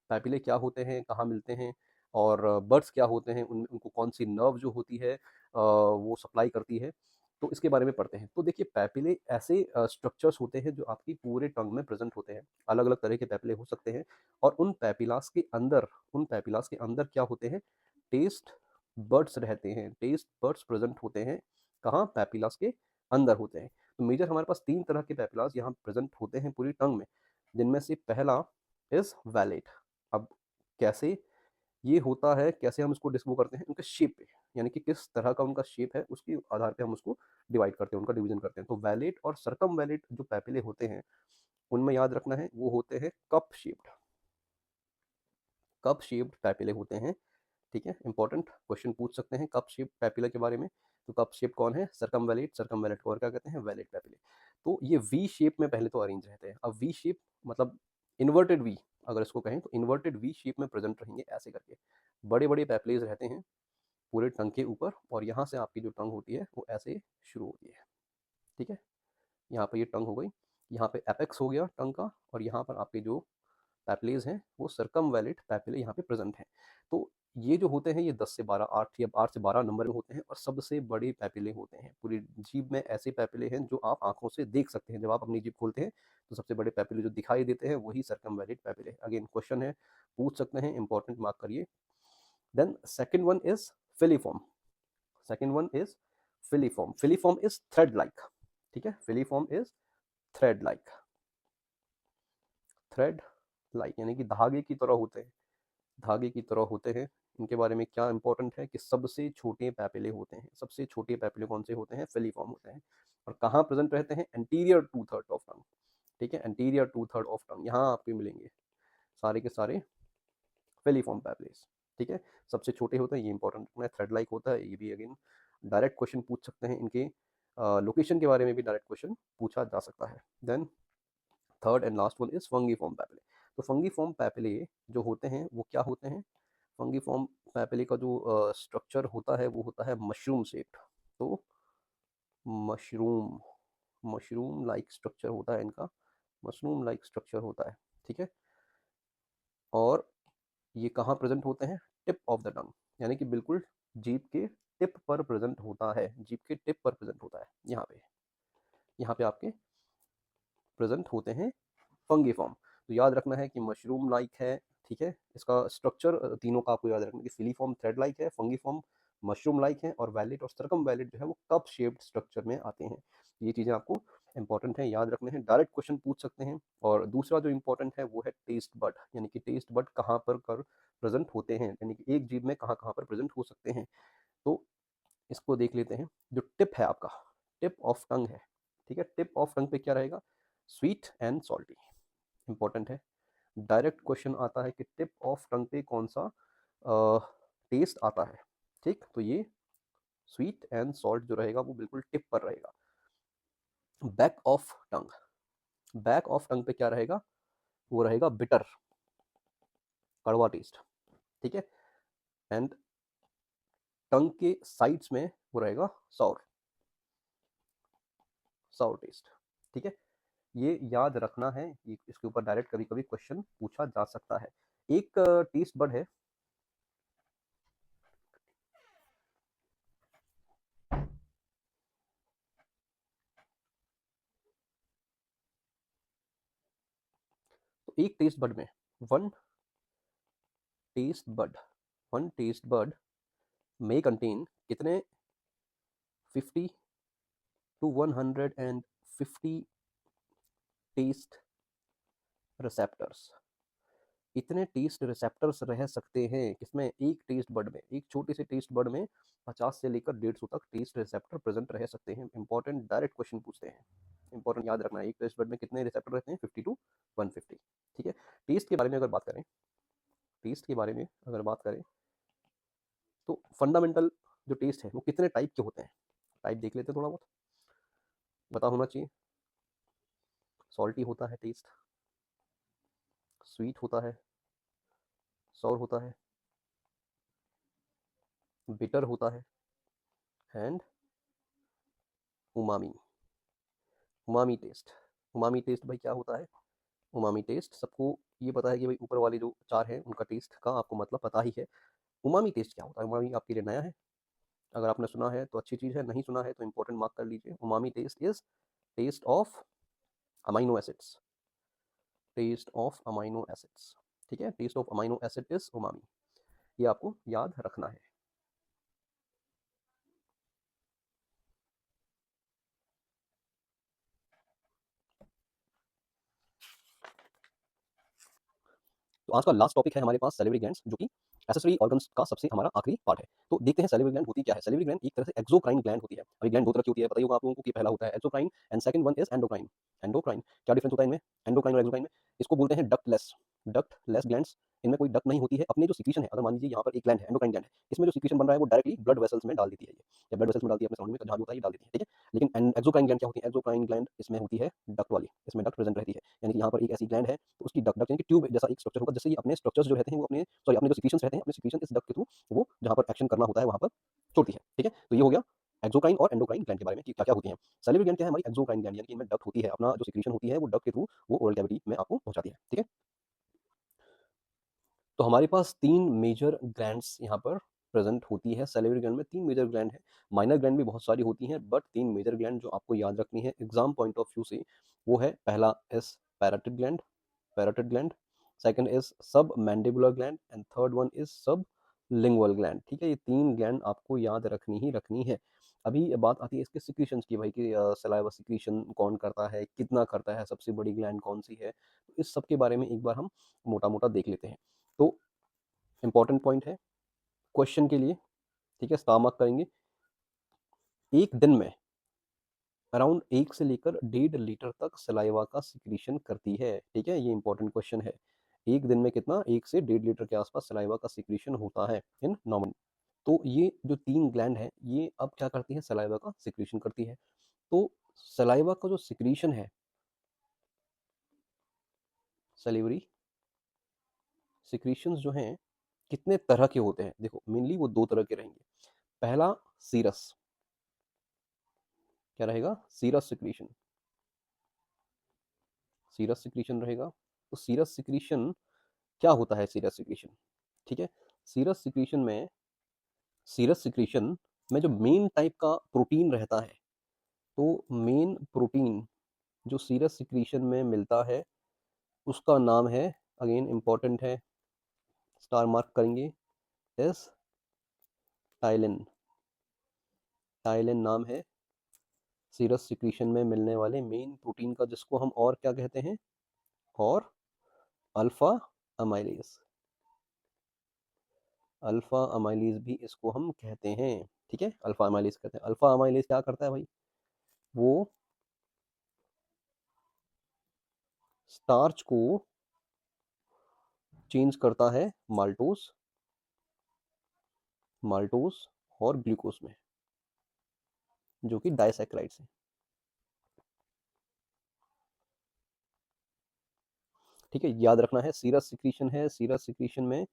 पैपिले क्या होते हैं, कहाँ मिलते हैं, और बर्ड्स क्या होते हैं, उनको कौन सी नर्व जो होती है वो सप्लाई करती है, तो इसके बारे में पढ़ते हैं। तो देखिए, पैपिले ऐसे स्ट्रक्चर्स होते हैं जो आपकी पूरे टंग में प्रेजेंट होते हैं। अलग अलग तरह के पैपिले हो सकते हैं, और उन पैपिलास के अंदर क्या होते हैं, टेस्ट बर्ड्स रहते हैं। टेस्ट बर्ड्स प्रेजेंट होते हैं कहाँ, पैपिलास के अंदर होते हैं। तो मेजर हमारे पास 3 तरह के पैपिलास यहाँ प्रेजेंट होते हैं पूरी टंग में, जिनमें से पहला इज वैलेट। अब कैसे ये होता है, कैसे हम इसको डिस्क्राइब करते हैं, उनके शेप पे, यानी कि किस तरह का उनका शेप है उसके आधार पे हम उसको डिवाइड करते हैं, उनका डिवीजन करते हैं। तो वैलेट और सरकम वैलेट जो पैपिले होते हैं, उनमें याद रखना है वो होते हैं कप शेप्ड पैपिले होते हैं। ठीक है, इंपॉर्टेंट क्वेश्चन पूछ सकते हैं कप शेप पैपिला के बारे में। तो कप शेप कौन है, सरकम वैलेट को और क्या कहते हैं, वैलेट पैपिले। तो ये वी शेप में पहले तो अरेंज रहते हैं। अब वी शेप मतलब इन्वर्टेड वी, अगर इसको कहें तो इन्वर्टेड वी शेप में प्रेजेंट रहेंगे ऐसे करके। बड़े बड़े पैपिलेज रहते हैं पूरे टंग के ऊपर, और यहाँ से आपकी जो टंग होती है वो ऐसे शुरू होती है। ठीक है, यहाँ पर ये टंग हो गई, यहाँ पे एपेक्स हो गया टंग का, और यहाँ पर आपके जो पैपिलेज हैं वो सर्कम वैलिड पैपिले यहाँ पे प्रेजेंट हैं। तो ये जो होते हैं ये 10 से 12, 8 या 8 से 12 नंबर में होते हैं, और सबसे बड़े पैपिले होते हैं पूरी जीभ में। ऐसे पैपिले हैं जो आप आंखों से देख सकते हैं, जब आप अपनी जीभ खोलते हैं तो सबसे बड़े पैपिले जो दिखाई देते हैं वही circumvallate papillae. Again question है, पूछ सकते हैं, इंपॉर्टेंट, मार्क करिए। Then second one is filiform. Second one is filiform. Filiform is thread like. ठीक है, filiform is thread like, thread like यानी कि धागे की तरह होते हैं, धागे की तरह होते हैं। इनके बारे में क्या इंपॉर्टेंट है कि सबसे छोटे पैपिले होते हैं। सबसे छोटे पैपिले कौन से होते हैं, फिलीफॉर्म होते हैं। और कहाँ प्रेजेंट रहते हैं, एंटीरियर 2/3 ऑफ टंग। ठीक है, एंटीरियर 2/3 ऑफ टंग, यहाँ आपको मिलेंगे सारे के सारे फिलीफॉर्म पैपिलेस। ठीक है, सबसे छोटे होते हैं, ये इंपॉर्टेंट है। थ्रेड लाइक होता है, ये भी अगेन डायरेक्ट क्वेश्चन पूछ सकते हैं। इनके लोकेशन के बारे में भी डायरेक्ट क्वेश्चन पूछा जा सकता है। Then third and last one is fungiform papillae. तो फंगीफॉर्म पैपिले जो होते हैं वो क्या होते हैं, फंगीफॉर्म पैपिले का जो स्ट्रक्चर होता है वो होता है मशरूम शेप्ड। तो मशरूम मशरूम लाइक स्ट्रक्चर होता है इनका, मशरूम लाइक स्ट्रक्चर होता है। ठीक है, और ये कहाँ प्रेजेंट होते हैं, टिप ऑफ द टंग, यानी कि बिल्कुल जीभ के टिप पर प्रेजेंट होता है, जीभ के टिप पर प्रेजेंट होता है। यहाँ पे आपके प्रेजेंट होते हैं फंगीफॉर्म। तो याद रखना है कि मशरूम लाइक है। ठीक है, इसका स्ट्रक्चर तीनों का आपको याद रखना है कि फिलीफॉर्म थ्रेड लाइक है, फंगीफॉर्म मशरूम लाइक है, और वैलिड और सर्कम वैलिड जो है वो कप शेप्ड स्ट्रक्चर में आते हैं। ये चीज़ें आपको इंपॉर्टेंट है, याद रखने हैं, डायरेक्ट क्वेश्चन पूछ सकते हैं। और दूसरा जो इंपॉर्टेंट है वो है टेस्ट बड, यानी कि टेस्ट बड कहाँ पर कर प्रेजेंट होते हैं, यानी कि एक जीभ में कहाँ कहाँ पर प्रेजेंट हो सकते हैं। तो इसको देख लेते हैं। जो टिप है आपका, टिप ऑफ टंग है। ठीक है, टिप ऑफ टंग पे क्या रहेगा, स्वीट एंड सॉल्टी, इंपॉर्टेंट है। डायरेक्ट क्वेश्चन आता है कि टिप ऑफ टंग पे कौन सा टेस्ट आता है। ठीक, तो ये स्वीट एंड सॉल्ट जो रहेगा वो बिल्कुल टिप पर रहेगा। Back of tongue, back of tongue पे क्या रहेगा, वो रहेगा बिटर, कड़वा टेस्ट। ठीक है, एंड टंग के साइड्स में वो रहेगा सॉर, सॉर टेस्ट। ठीक है, ये याद रखना है, इसके ऊपर डायरेक्ट कभी कभी क्वेश्चन पूछा जा सकता है। एक टेस्ट बड है, तो एक टेस्ट बड में one taste bud one taste bud में कंटेन कितने, 50 to 150 टेस्ट रिसेप्टर्स। कितने टेस्ट रिसेप्टर्स रह सकते हैं किसमें, एक टेस्ट बड में, एक छोटे से टेस्ट बड में 50 से लेकर 150 तक टेस्ट रिसेप्टर प्रेजेंट रह सकते हैं। इंपॉर्टेंट डायरेक्ट क्वेश्चन पूछते हैं, इंपॉर्टेंट याद रखना है। एक टेस्ट बड में कितने रिसेप्टर रहते हैं, 50 टू 150। ठीक है, टेस्ट के बारे में अगर बात करें, टेस्ट के बारे में अगर बात करें तो फंडामेंटल जो टेस्ट है वो कितने टाइप के होते हैं, टाइप देख लेते हैं थोड़ा बहुत, पता होना चाहिए। सॉल्टी होता है टेस्ट, स्वीट होता है, सॉर होता है, बिटर होता है, and umami. Umami taste, umami taste भाई क्या होता है, उमामी टेस्ट सबको ये पता है कि भाई ऊपर वाले जो चार हैं उनका टेस्ट का आपको मतलब पता ही है। उमामी टेस्ट क्या होता है, उमामी आपके लिए नया है, अगर आपने सुना है तो अच्छी चीज़ है, नहीं सुना है तो इंपॉर्टेंट मार्क कर लीजिए। Umami taste is taste of amino acids, taste of amino acids. ठीक है, taste of amino acid is umami, ये आपको याद रखना है। तो आज का लास्ट टॉपिक है हमारे पास सैलिवरी ग्लैंड्स, जो कि एसेसरी ऑर्गन्स का सबसे हमारा आखिरी पार्ट है। तो देखते हैं सैलिवरी ग्लैंड होती क्या है। सैलिवरी ग्लैंड एक तरह से एक्सोक्राइन ग्लैंड होती है। अभी ग्लैंड दो तरह की होती है, पता ही होगा आप लोगों को कि पहला होता है exocrine and second one is endocrine. Endocrine क्या डिफरेंस होता है इनमें, एंडोक्राइन और एक्सोक्राइन में, इसको बोलते हैं डक्टलेस ग्लैंड्स। इनमें कोई डक्ट नहीं होती है, अपने जो सिक्रीशन है, अगर मान लीजिए यहाँ पर एक ग्लैंड है, एंडोक्राइन ग्लैंड है, इसमें जो सिक्रीशन बन रहा है वो डायरेक्टली ब्लड वेसल्स में डाल देती है, ये या ब्लड वेसल्स में डालती है, अपने सराउंडिंग में जहाँ भी होता है ये डाल देती है। ठीक है, लेकिन एक्सोक्राइन ग्लैंड क्या होती है, एक्सोक्राइन ग्लैंड इसमें होती है डक्ट वाली, इसमें डक्ट प्रेजेंट रहती है, यानी कि यहाँ पर एक ऐसी ग्लैंड है तो उसकी डक्ट यानी कि ट्यूब जैसा एक स्ट्रक्चर होगा, जिससे ये अपने स्ट्रक्चर्स जो रहते हैं वो अपने अपने जो सिक्रीशंस रहते हैं, अपने सिक्रीशन इस डक्ट के थ्रू वो जहाँ पर एक्शन करना होता है वहाँ पर छोड़ती है। ठीक है, तो ये हो गया एक्सोक्राइन और एंडोक्राइन ग्लैंड के बारे में कि क्या क्या होती है। सैलिवरी ग्लैंड क्या है, हमारी एक्सोक्राइन ग्लैंड, यानी कि इनमें डक्ट होती है, अपना जो सिक्रीशन होती है वो डक्ट के थ्रू वो ओरल कैविटी में आपको पहुंचाती है। ठीक है, तो हमारे पास तीन मेजर ग्लैंड्स यहाँ पर प्रेजेंट होती है। सैलिवरी ग्लैंड में तीन मेजर ग्लैंड है, माइनर ग्लैंड भी बहुत सारी होती हैं, बट तीन मेजर ग्लैंड जो आपको याद रखनी है एग्जाम पॉइंट ऑफ व्यू से, वो है पहला is parotid gland, parotid gland, second is submandibular gland and third one is sublingual gland. ठीक है, ये तीन ग्लैंड आपको याद रखनी ही रखनी है। अभी बात आती है इसके सिक्रीशंस की, भाई कि सलाइवा सिक्रीशन कौन करता है, कितना करता है, सबसे बड़ी ग्लैंड कौन सी है, तो इस सब के बारे में एक बार हम मोटा मोटा देख लेते हैं। तो इंपॉर्टेंट पॉइंट है क्वेश्चन के लिए, ठीक है, स्टार मार्क करेंगे। एक दिन में अराउंड 1 से लेकर 1.5 लीटर तक सलाइवा का सिक्रीशन करती है। ठीक है, ये इंपॉर्टेंट क्वेश्चन है, एक दिन में कितना, 1 से 1.5 लीटर के आसपास सलाइवा का सिक्रीशन होता है इन नॉर्मल। तो ये जो तीन ग्लैंड है ये अब क्या करती है, सलाइवा का सिक्रीशन करती है। तो सलाइवा का जो सिक्रीशन है, सलिवरी सिक्रीशंस जो हैं कितने तरह के होते हैं, देखो मेनली वो दो तरह के रहेंगे। पहला सीरस, क्या रहेगा, सीरस सिक्रीशन, सीरस सिक्रीशन रहेगा। तो सीरस सिक्रीशन क्या होता है, सीरस सिक्रीशन, ठीक है, सीरस सिक्रीशन में, सीरस सिक्रीशन में जो मेन टाइप का प्रोटीन रहता है, तो मेन प्रोटीन जो सीरस सिक्रीशन में मिलता है उसका नाम है, अगेन इंपॉर्टेंट है, स्टार मार्क करेंगे, एस टाइलिन, टाइलिन नाम है सीरस सिक्रीशन में मिलने वाले मेन प्रोटीन का, जिसको हम और क्या कहते हैं, और अल्फा अमाइलेज, अल्फा अमाइलेज भी इसको हम कहते हैं। ठीक है, अल्फा अमाइलेज कहते हैं। अल्फा अमाइलेज क्या करता है भाई, वो स्टार्च को चेंज करता है माल्टोस, माल्टोस और ग्लूकोज में, जो कि डाइसैकेराइड्स है। ठीक है, याद रखना है, सीरस सिक्रीशन है, सीरस सिक्रीशन में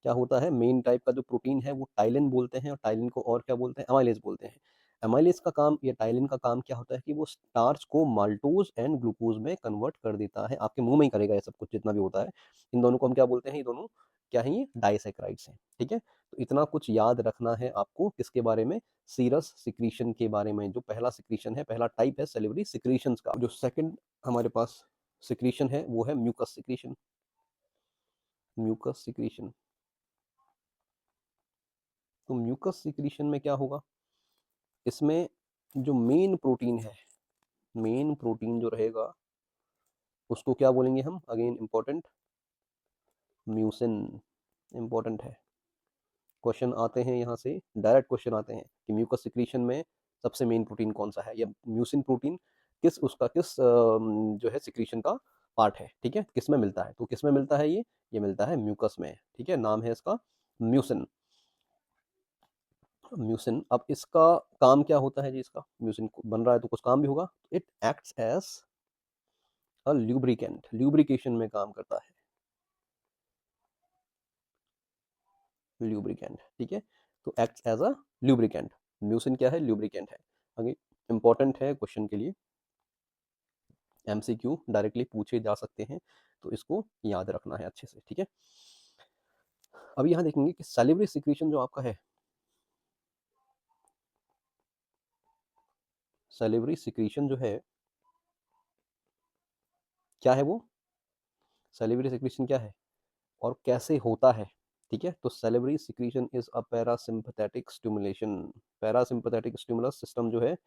क्या होता है, मेन टाइप का जो प्रोटीन है वो टाइलिन बोलते हैं, और टाइलिन को और क्या बोलते हैं, अमाइलेज बोलते हैं। अमाइलेज का काम या टाइलिन का काम क्या होता है कि वो स्टार्च को माल्टोज एंड ग्लूकोज में कन्वर्ट कर देता है, आपके मुंह में ही करेगा ये सब कुछ जितना भी होता है। इन दोनों को हम क्या बोलते हैं, ये दोनों क्या है, ये डाइसैकेराइड्स हैं। ठीक है, तो इतना कुछ याद रखना है आपको किसके बारे में, सीरस सिक्रीशन के बारे में। जो पहला सिक्रीशन है, पहला टाइप है सैलिवरी सिक्रीशन का। जो सेकंड हमारे पास सिक्रीशन है वो है म्यूकस सिक्रीशन, म्यूकस सिक्रीशन। तो म्यूकस सिक्रीशन में क्या होगा, इसमें जो मेन प्रोटीन है, मेन प्रोटीन जो रहेगा उसको क्या बोलेंगे हम, अगेन इंपॉर्टेंट, म्यूसिन इंपॉर्टेंट है। क्वेश्चन आते हैं यहाँ से, डायरेक्ट क्वेश्चन आते हैं कि म्यूकस सिक्रीशन में सबसे मेन प्रोटीन कौन सा है, या म्यूसिन प्रोटीन किस जो है सिक्रीशन का पार्ट है, ठीक है, किस में मिलता है, तो किस में मिलता है ये मिलता है म्यूकस में, ठीक है, नाम है इसका म्यूसिन। म्यूसिन, अब इसका काम क्या होता है जी, इसका म्यूसिन बन रहा है तो कुछ काम भी होगा, it acts as a lubricant, lubrication में काम करता है, ल्यूब्रिकेंट, ठीक है, तो acts as a lubricant. Mucin क्या है, ल्यूब्रिकेंट है। आगे इंपॉर्टेंट है क्वेश्चन के लिए, एमसीक्यू डायरेक्टली पूछे जा सकते हैं, तो इसको याद रखना है अच्छे से, ठीक है। अब यहाँ देखेंगे कि सैलिवरी सिक्रीशन जो आपका है, सैलिवरी सिक्रीशन जो है क्या है, वो सैलिवरी सिक्रीशन क्या है और कैसे होता है, ठीक है, तो salivary secretion is a parasympathetic stimulation. Parasympathetic stimulus system जो है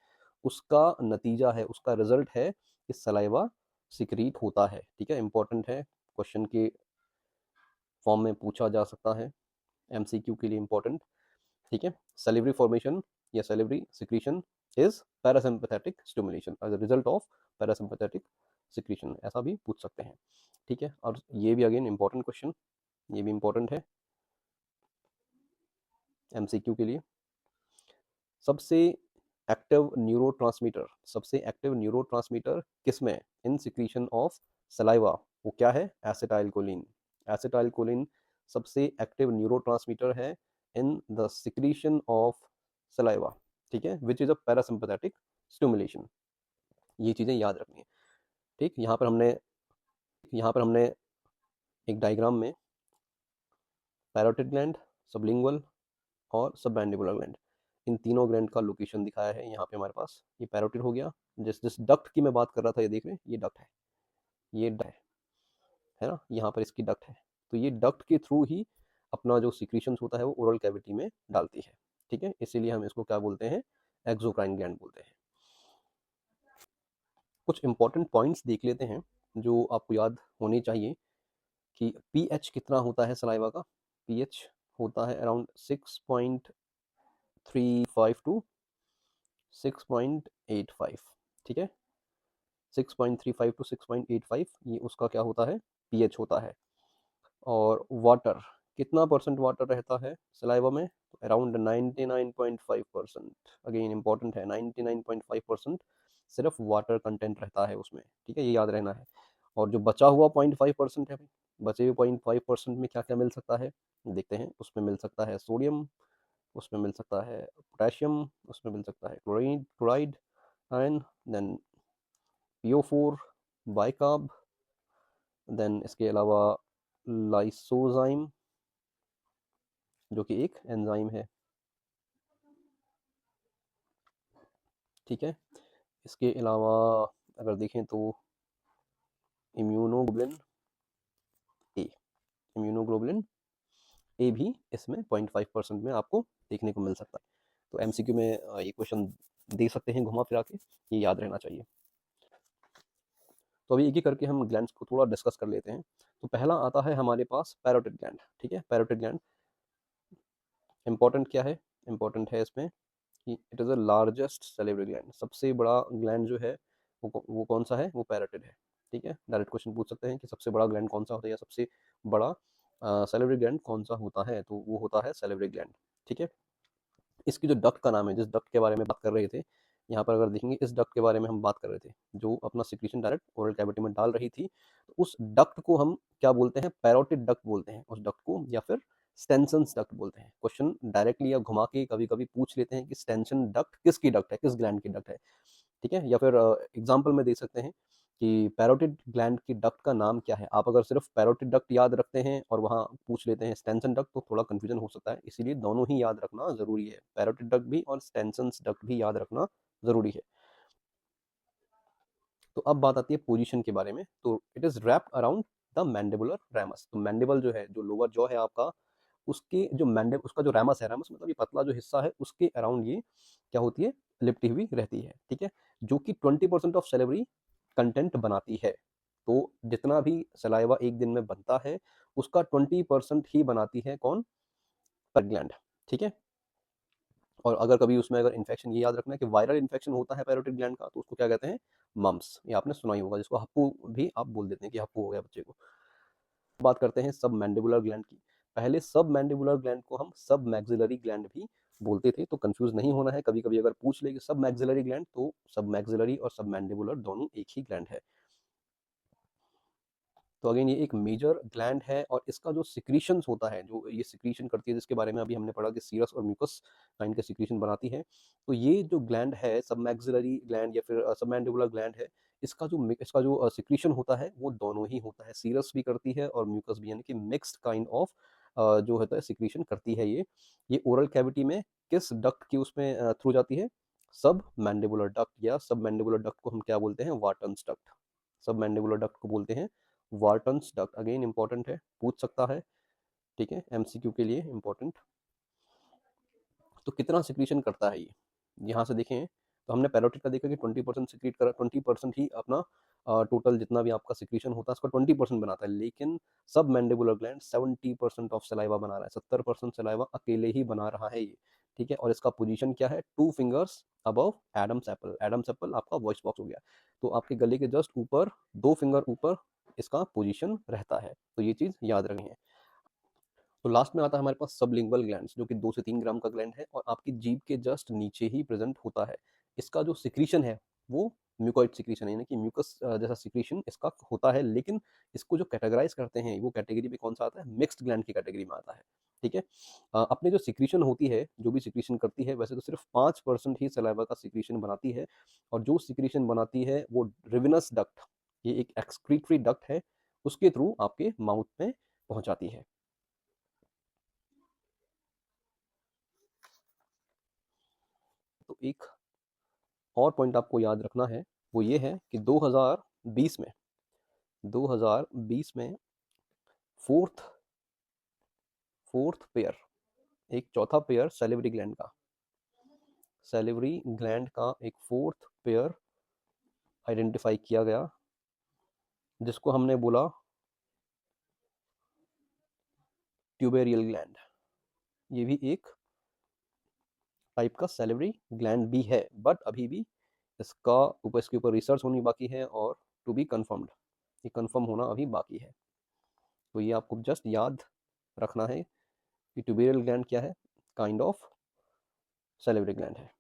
उसका नतीजा है, उसका रिजल्ट है कि सलाइवा सिक्रीट होता है, ठीक है, इंपॉर्टेंट है, क्वेश्चन के फॉर्म में पूछा जा सकता है, एमसीक्यू के लिए इंपॉर्टेंट, ठीक है। सैलिवरी फॉर्मेशन या salivary secretion is parasympathetic stimulation as a result of parasympathetic secretion, ऐसा भी पूछ सकते हैं, ठीक है। और ये भी अगेन इंपॉर्टेंट क्वेश्चन, ये भी इंपॉर्टेंट है एमसीक्यू के लिए। सबसे एक्टिव न्यूरोट्रांसमीटर, सबसे एक्टिव न्यूरोट्रांसमीटर किसमें, इन सिक्रीशन ऑफ सलाइवा, वो क्या है, एसिटाइलकोलिन। एसिटाइलकोलिन सबसे एक्टिव न्यूरोट्रांसमीटर है in the secretion of saliva, ठीक है, which is a parasympathetic stimulation. ये चीज़ें याद रखनी है, ठीक। यहाँ पर हमने एक डायग्राम में पैरोटिड ग्लैंड, सबलिंगुअल और सबमैंडिबुलर ग्लैंड, इन तीनों ग्लैंड का लोकेशन दिखाया है यहाँ पे हमारे पास। ये पैरोटिड हो गया, जिस जिस डक्ट की मैं बात कर रहा था, ये देख रहे हैं, ये डक्ट है, ये डक्ट है ना, यहाँ पर इसकी डक्ट है, तो ये डक्ट के थ्रू ही अपना जो सिक्रीशंस होता है वो ओरल कैविटी में डालती है, ठीक है, इसीलिए हम इसको क्या बोलते हैं, एक्सोक्राइन ग्लैंड बोलते हैं। कुछ इंपॉर्टेंट पॉइंट्स देख लेते हैं जो आपको याद होने चाहिए कि पीएच कितना होता है सलाइवा का। पीएच होता है अराउंड 6.35 टू 6.85, ठीक है, 6.35 टू 6.85 ये उसका क्या होता है, पीएच होता है। और वाटर, कितना परसेंट वाटर रहता है सलाइवा में, अराउंड 99.5%, अगेन इंपॉर्टेंट है, 99.5% सिर्फ वाटर कंटेंट रहता है उसमें, ठीक है, ये याद रहना है। और जो बचा हुआ 0.5% है, बचे हुए 0.5% में क्या क्या मिल सकता है, देखते हैं, उसमें मिल सकता है सोडियम, उसमें मिल सकता है पोटेशियम, उसमें मिल सकता है chloride ion, then PO4, bicarb, then इसके अलावा लाइसोजाइम जो कि एक एंजाइम है, ठीक है। इसके अलावा अगर देखें तो इम्यूनोग्लोबुलिन ए, इम्यूनोग्लोबुलिन ए भी इसमें 0.5% में आपको देखने को मिल सकता है। तो एमसीक्यू में ये क्वेश्चन दे सकते हैं घुमा फिरा के, ये याद रहना चाहिए। तो अभी एक ही करके हम ग्लैंड्स को थोड़ा डिस्कस कर लेते हैं। तो पहला आता है हमारे पास पैरोटिड ग्लैंड, ठीक है, पैरोटिड ग्लैंड इंपॉर्टेंट क्या है, इंपॉर्टेंट है इसमें कि it is a largest salivary gland, सबसे बड़ा ग्लैंड जो है वो कौन सा है, वो पैरोटिड है, ठीक है। डायरेक्ट क्वेश्चन पूछ सकते हैं कि सबसे बड़ा ग्लैंड कौन सा होता है, या सबसे बड़ा सैलिवरी ग्लैंड कौन सा होता है, तो वो होता है सैलिवरी ग्लैंड, ठीक है। इसकी जो डक्ट का नाम है, जिस डक्ट के बारे में बात कर रहे थे, यहाँ पर अगर देखेंगे इस डक्ट के बारे में हम बात कर रहे थे, जो अपना सिक्रीशन डायरेक्ट ओरल कैविटी में डाल रही थी, तो उस डक्ट को हम क्या बोलते हैं, पैरोटिड डक्ट बोलते हैं उस डक्ट को, या फिर स्टेंसन्स डक्ट बोलते हैं। क्वेश्चन डायरेक्टली या घुमा के कभी कभी पूछ लेते हैं कि स्टेंशन डक्ट किसकी डक्ट है, किस ग्लैंड की डक्ट है, ठीक है। या फिर एग्जाम्पल में दे सकते हैं कि पैरोटिड ग्लैंड की डक्ट का नाम क्या है। आप अगर सिर्फ पैरोटिड डक्ट याद रखते हैं और वहाँ पूछ लेते हैं स्टेंसन डक्ट, तो थोड़ा कंफ्यूजन हो सकता है, इसीलिए दोनों ही याद रखना जरूरी है, पैरोटिड डक्ट भी और स्टेंसन्स डक्ट भी याद रखना जरूरी है। तो अब बात आती है पोजीशन के बारे में, तो it is wrapped around the mandibular ramus. तो मैंडिबल जो है, जो लोअर जॉ है आपका, उसके जो उसका जो रैमस है, रैमस मतलब ये पतला जो हिस्सा है, उसके अराउंड ये क्या होती है, लिपटी हुई रहती है, ठीक है, जो कि 20% ऑफ सैलिवरी कंटेंट बनाती है। तो जितना भी सलाइवा एक दिन में बनता है उसका 20% ही बनाती है कौन? पैरोटिड ग्लैंड, ठीक है। और अगर कभी उसमें अगर इन्फेक्शन, ये याद रखना है कि वायरल इन्फेक्शन होता है पैरोटिड ग्लैंड का, तो उसको क्या कहते हैं? मम्प्स। ये आपने सुना ही होगा, जिसको हप्पू भी आप बोल देते हैं कि हप्पू हो गया बच्चे को। बात करते हैं सब मैंडिबुलर ग्लैंड की। पहले सब मैंडिबुलर ग्लैंड को हम सब मैक्सिलरी ग्लैंड भी बोलते थे, तो कंफ्यूज नहीं होना है। कभी कभी अगर पूछ ले कि सब मैक्सिलरी ग्लैंड, तो सब मैक्सिलरी और सब मैंडिबुलर दोनों एक ही ग्लैंड है। तो अगेन ये एक मेजर ग्लैंड है, और इसका जो सिक्रीशंस होता है, जो ये सिक्रीशन करती है, जिसके बारे में अभी हमने पढ़ा कि सीरस और म्यूकस काइंड का सिक्रीशन बनाती है। तो ये जो ग्लैंड है, सब मैक्सिलरी ग्लैंड या फिर सब मैंडिबुलर ग्लैंड है, इसका जो सिक्रीशन होता है वो दोनों ही होता है, सीरस भी करती है और म्यूकस भी, यानी कि मिक्स्ड काइंड ऑफ जो होता है सिक्रीशन करती है ये ओरल कैविटी में किस डक्ट की उसमें थ्रू जाती है? सब मैंडिबुलर डक्ट, या सब मैंडिबुलर डक्ट को हम क्या बोलते हैं? Wharton's duct. सब मैंडिबुलर डक्ट को बोलते हैं वार्टन्स डक्ट। अगेन इंपॉर्टेंट है, पूछ सकता है, ठीक है, एमसीक्यू के लिए इंपॉर्टेंट। तो कितना सिक्रीशन करता है ये, यहाँ से देखें तो हमने पैरोटिड का देखा कि 20% सिक्रीट करा, 20% ही अपना टोटल जितना भी आपका सिक्रीशन होता है उसका 20% बनाता है। लेकिन सब मैंडिबुलर ग्लैंड 70% ऑफ सलाइवा बना रहा है, 70% सलाइवा अकेले ही बना रहा है ये, ठीक है। और इसका पोजीशन क्या है? 2 fingers above Adam's apple. Adam's apple आपका वॉइस बॉक्स हो गया, तो आपके गले के जस्ट ऊपर, 2 फिंगर ऊपर इसका पोजीशन रहता है। तो ये चीज़ याद रखनी है। तो लास्ट में आता है हमारे पास सबलिंगुअल ग्लैंड्स, जो कि 2 से 3 ग्राम का ग्लैंड है और आपकी जीभ के जस्ट नीचे ही प्रेजेंट होता है। इसका जो सिक्रीशन है वो म्यूकोइड सिक्रीशन है, यानी कि म्यूकस जैसा सिक्रीशन इसका होता है। लेकिन इसको जो कैटेगराइज करते हैं, वो कैटेगरी में कौन सा आता है? मिक्स्ड ग्लैंड की कैटेगरी में आता है, ठीक है। अपने जो सिक्रीशन होती है, जो भी सिक्रीशन करती है, वैसे तो सिर्फ 5% ही सलाइवा का सिक्रीशन बनाती है, और जो सिक्रीशन बनाती है वो रिविनस डक्ट, ये एक एक्सक्रीटरी डक्ट है, उसके थ्रू आपके माउथ में पहुंचाती है। तो एक और पॉइंट आपको याद रखना है, वो ये है कि 2020 में फोर्थ फोर्थ पेयर, एक चौथा पेयर सैलिवरी ग्लैंड का एक फोर्थ पेयर आइडेंटिफाई किया गया, जिसको हमने बोला ट्यूबेरियल ग्लैंड। ये भी एक टाइप का सैलिवरी ग्लैंड भी है, बट अभी भी इसके ऊपर रिसर्च होनी बाकी है, और टू बी कंफर्म्ड, ये कंफर्म होना अभी बाकी है। तो ये आपको जस्ट याद रखना है कि ट्यूबेरियल ग्लैंड क्या है? काइंड ऑफ सैलिवरी ग्लैंड है।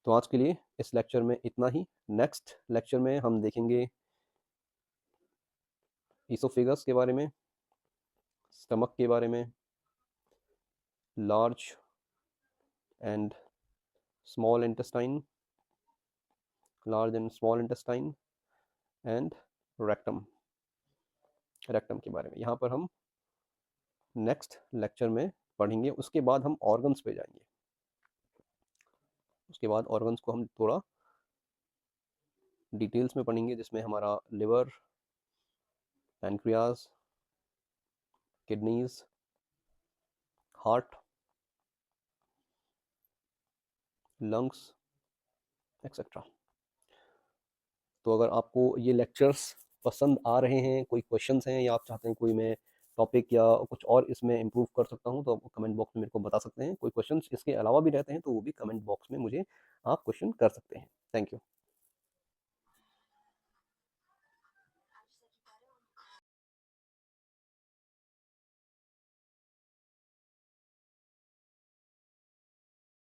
तो आज के लिए इस लेक्चर में इतना ही। नेक्स्ट लेक्चर में हम देखेंगे ईसोफेगस के बारे में, स्टमक के बारे में, large and small intestine, large and small intestine, and rectum के बारे में। यहाँ पर हम नेक्स्ट लेक्चर में पढ़ेंगे। उसके बाद हम ऑर्गन्स पे जाएंगे, उसके बाद ऑर्गन्स को हम थोड़ा डिटेल्स में पढ़ेंगे, जिसमें हमारा liver, pancreas, kidneys, heart, lungs etcetera. तो अगर आपको ये लेक्चर्स पसंद आ रहे हैं, कोई क्वेश्चंस हैं, या आप चाहते हैं कोई मैं टॉपिक या कुछ और इसमें इम्प्रूव कर सकता हूं, तो आप कमेंट बॉक्स में मेरे को बता सकते हैं। कोई क्वेश्चंस इसके अलावा भी रहते हैं तो वो भी कमेंट बॉक्स में मुझे आप क्वेश्चन कर सकते हैं। Thank you.